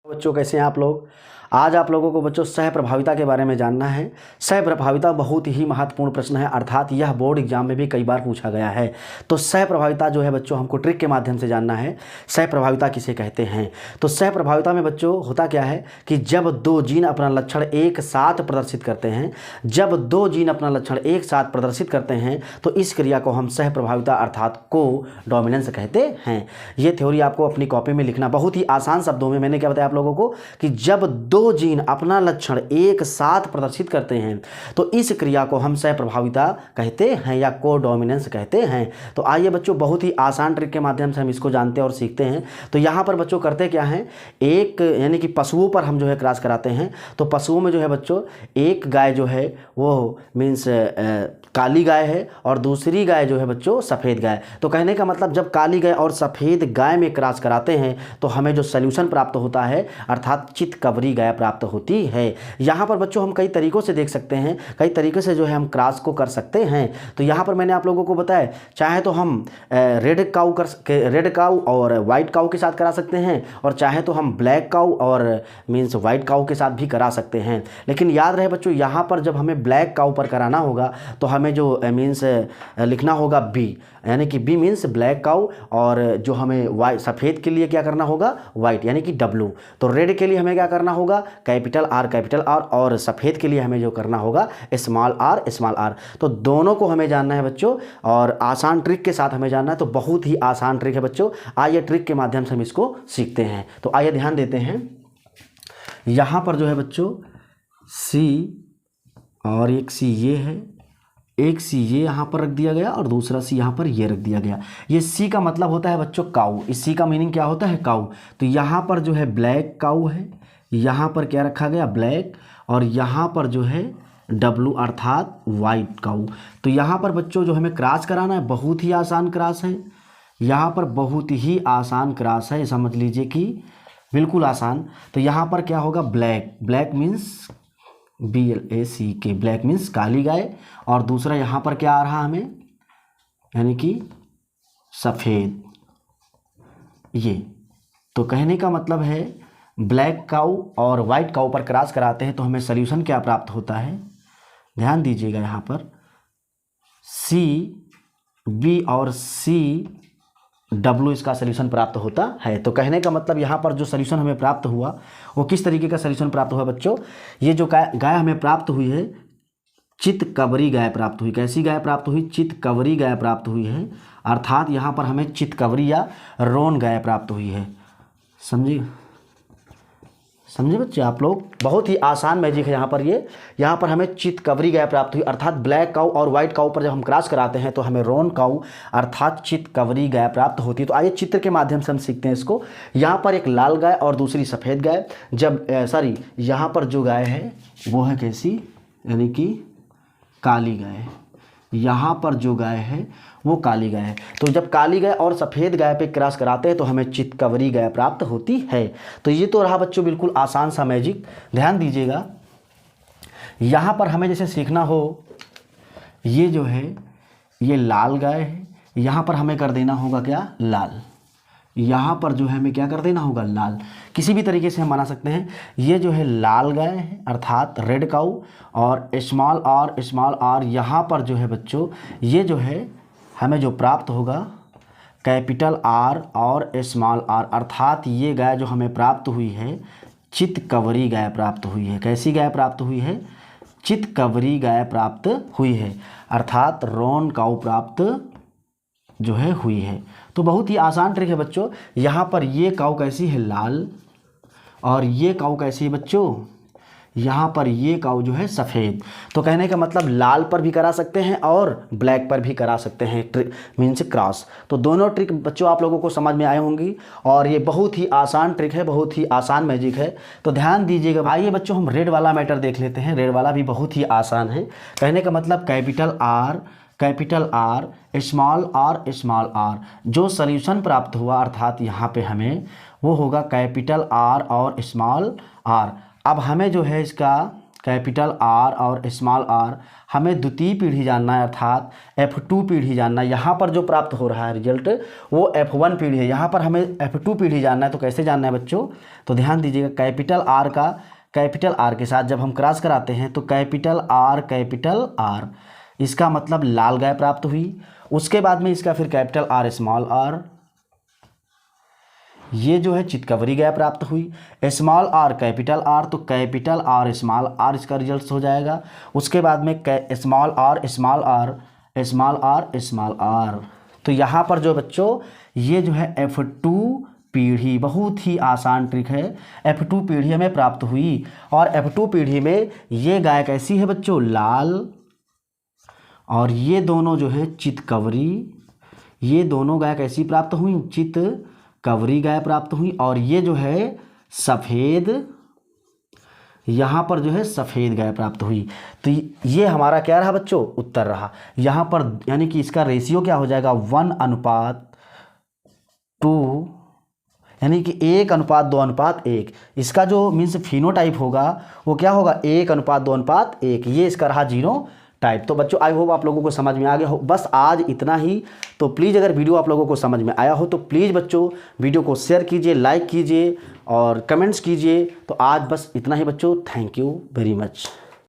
बच्चों कैसे हैं आप लोग। आज आप लोगों को बच्चों सह प्रभाविता के बारे में जानना है। सह प्रभाविता बहुत ही महत्वपूर्ण प्रश्न है, अर्थात यह बोर्ड एग्जाम में भी कई बार पूछा गया है। तो सह प्रभाविता जो है बच्चों हमको ट्रिक के माध्यम से जानना है। सह प्रभाविता किसे कहते हैं? तो सह प्रभाविता में बच्चों होता क्या है कि जब दो जीन अपना लक्षण एक साथ प्रदर्शित करते हैं, जब दो जीन अपना लक्षण एक साथ प्रदर्शित करते हैं तो इस क्रिया को हम सह प्रभाविता अर्थात को डोमिनेंस कहते हैं। ये थ्योरी आपको अपनी कॉपी में लिखना, बहुत ही आसान शब्दों में मैंने क्या बताया आप लोगों को कि जब दो जीन अपना लक्षण एक साथ प्रदर्शित करते हैं तो इस क्रिया को हम सह प्रभाविता कहते हैं या को डोमिनेंस कहते हैं। तो आइए बच्चों बहुत ही आसान ट्रिक के माध्यम से हम इसको जानते हैं और सीखते हैं। तो यहाँ पर बच्चों करते क्या हैं, एक यानी कि पशुओं पर हम जो है क्रॉस कराते हैं। तो पशुओं में जो है बच्चों एक गाय जो है वो मीन्स काली गाय है और दूसरी गाय जो है बच्चों सफ़ेद गाय। तो कहने का मतलब जब काली गाय और सफ़ेद गाय में क्रॉस कराते हैं तो हमें जो सल्यूशन प्राप्त होता है अर्थात चितकबरी गाय प्राप्त होती है। यहाँ पर बच्चों हम कई तरीक़ों से देख सकते हैं, कई तरीके से जो है हम क्रॉस को कर सकते हैं। तो यहाँ पर मैंने आप लोगों को बताया, चाहे तो हम रेड काऊ और वाइट काऊ के साथ करा सकते हैं और चाहे तो हम ब्लैक काऊ और मीन्स वाइट काऊ के साथ भी करा सकते हैं। लेकिन याद रहे बच्चों यहाँ पर जब हमें ब्लैक काऊ पर कराना होगा तो हमें जो मीन्स लिखना होगा बी, यानी कि बी मीन्स ब्लैक काऊ, और जो हमें वाइट सफ़ेद के लिए क्या करना होगा वाइट यानी कि डब्लू। तो रेड के लिए हमें क्या करना होगा कैपिटल आर और सफ़ेद के लिए हमें जो करना होगा स्मॉल आर। तो दोनों को हमें जानना है बच्चों और आसान ट्रिक के साथ हमें जानना है। तो बहुत ही आसान ट्रिक है बच्चों, आइए ट्रिक के माध्यम से हम इसको सीखते हैं। तो आइए ध्यान देते हैं, यहाँ पर जो है बच्चों सी और एक सी ये है, एक सी ये यहाँ पर रख दिया गया और दूसरा सी यहाँ पर ये रख दिया गया। ये सी का मतलब होता है बच्चों काऊ, इस सी का मीनिंग क्या होता है काऊ। तो यहाँ पर जो है ब्लैक काऊ है, यहाँ पर क्या रखा गया ब्लैक, और यहाँ पर जो है डब्लू अर्थात वाइट काऊ। तो यहाँ पर बच्चों जो हमें क्रॉस कराना है बहुत ही आसान क्रॉस है, यहाँ पर बहुत ही आसान क्रॉस है, समझ लीजिए कि बिल्कुल आसान। तो यहाँ पर क्या होगा black means BLACK, black means काली गाय, और दूसरा यहाँ पर क्या आ रहा हमें यानी कि सफ़ेद ये। तो कहने का मतलब है ब्लैक काऊ और वाइट काऊ पर क्रॉस कराते हैं तो हमें सल्यूशन क्या प्राप्त होता है, ध्यान दीजिएगा यहाँ पर CB और CW इसका सल्यूशन प्राप्त होता है। तो कहने का मतलब यहाँ पर जो सल्यूशन हमें प्राप्त हुआ वो किस तरीके का सल्यूशन प्राप्त हुआ बच्चों, ये जो गाय हमें प्राप्त हुई है चितकबरी गाय प्राप्त हुई। कैसी गाय प्राप्त हुई, चितकबरी गाय प्राप्त हुई है, अर्थात यहाँ पर हमें चितकबरी या रोन गाय प्राप्त हुई है। समझे बच्चे आप लोग, बहुत ही आसान मैजिक है यहाँ पर। यहाँ पर हमें चितकबरी गाय प्राप्त हुई अर्थात ब्लैक काऊ और वाइट काऊ पर जब हम क्रॉस कराते हैं तो हमें रोन काऊ अर्थात चितकबरी गाय प्राप्त होती है। तो आइए चित्र के माध्यम से हम सीखते हैं इसको। यहाँ पर एक लाल गाय और दूसरी सफ़ेद गाय, जब यहाँ पर जो गाय है वो है कैसी यानी कि काली गाय, यहाँ पर जो गाय है वो काली गाय है। तो जब काली गाय और सफ़ेद गाय पे क्रॉस कराते हैं तो हमें चितकबरी गाय प्राप्त होती है। तो ये तो रहा बच्चों बिल्कुल आसान सा मैजिक, ध्यान दीजिएगा। यहाँ पर हमें जैसे सीखना हो, ये जो है ये लाल गाय है, यहाँ पर हमें कर देना होगा क्या लाल, यहाँ पर जो है हमें क्या कर देना होगा लाल। किसी भी तरीके से हम बना सकते हैं। ये जो है लाल गाय है अर्थात रेड काऊ, और स्मॉल आर यहाँ पर जो है बच्चों ये जो है हमें जो प्राप्त होगा कैपिटल आर और स्मॉल आर, अर्थात ये गाय जो हमें प्राप्त हुई है चितकबरी गाय प्राप्त हुई है। कैसी गाय प्राप्त हुई है, चितकबरी गाय प्राप्त हुई है, अर्थात रोन काऊ प्राप्त जो है हुई है। तो बहुत ही आसान ट्रिक है बच्चों। यहाँ पर ये काऊ कैसी है लाल, और ये काऊ कैसी है बच्चों, यहाँ पर ये काऊ जो है सफ़ेद। तो कहने का मतलब लाल पर भी करा सकते हैं और ब्लैक पर भी करा सकते हैं ट्रिक मीन्स क्रॉस। तो दोनों ट्रिक बच्चों आप लोगों को समझ में आए होंगी और ये बहुत ही आसान ट्रिक है, बहुत ही आसान मैजिक है। तो ध्यान दीजिएगा। आइए बच्चों हम रेड वाला मैटर देख लेते हैं। रेड वाला भी बहुत ही आसान है। कहने का मतलब कैपिटल आर स्मॉल आर, जो सल्यूशन प्राप्त हुआ अर्थात यहाँ पे हमें वो होगा कैपिटल आर और स्मॉल आर। अब हमें जो है इसका कैपिटल आर और स्मॉल आर, हमें द्वितीय पीढ़ी जानना है अर्थात F2 पीढ़ी जानना है। यहाँ पर जो प्राप्त हो रहा है रिजल्ट वो F1 पीढ़ी है, यहाँ पर हमें F2 पीढ़ी जानना है। तो कैसे जानना है बच्चों, तो ध्यान दीजिएगा, कैपिटल आर के साथ जब हम क्रॉस कराते हैं तो कैपिटल आर इसका मतलब लाल गाय प्राप्त हुई। उसके बाद में इसका फिर कैपिटल आर स्मॉल आर, ये जो है चितकबरी गाय प्राप्त हुई। स्मॉल आर कैपिटल आर, तो कैपिटल आर स्मॉल आर इसका रिजल्ट हो जाएगा। उसके बाद में स्मॉल आर। तो यहाँ पर जो बच्चों ये जो है F2 पीढ़ी, बहुत ही आसान ट्रिक है, F2 पीढ़ी हमें प्राप्त हुई। और F2 पीढ़ी में ये गाय कैसी है बच्चों, लाल, और ये दोनों जो है चितकबरी, ये दोनों गाय कैसी प्राप्त हुई, चितकबरी गाय प्राप्त हुई। और ये जो है सफ़ेद, यहाँ पर जो है सफ़ेद गाय प्राप्त हुई। तो ये हमारा क्या रहा बच्चों, उत्तर रहा। यहाँ पर यानी कि इसका रेशियो क्या हो जाएगा, 1:2, यानी कि 1:2:1। इसका जो मीन्स फिनोटाइप होगा वो क्या होगा, 1:2:1। ये इसका रहा जीनो टाइप। तो बच्चों आई होप आप लोगों को समझ में आ गया हो। बस आज इतना ही। तो प्लीज़ अगर वीडियो आप लोगों को समझ में आया हो तो प्लीज़ बच्चों वीडियो को शेयर कीजिए, लाइक कीजिए और कमेंट्स कीजिए। तो आज बस इतना ही बच्चों, थैंक यू वेरी मच।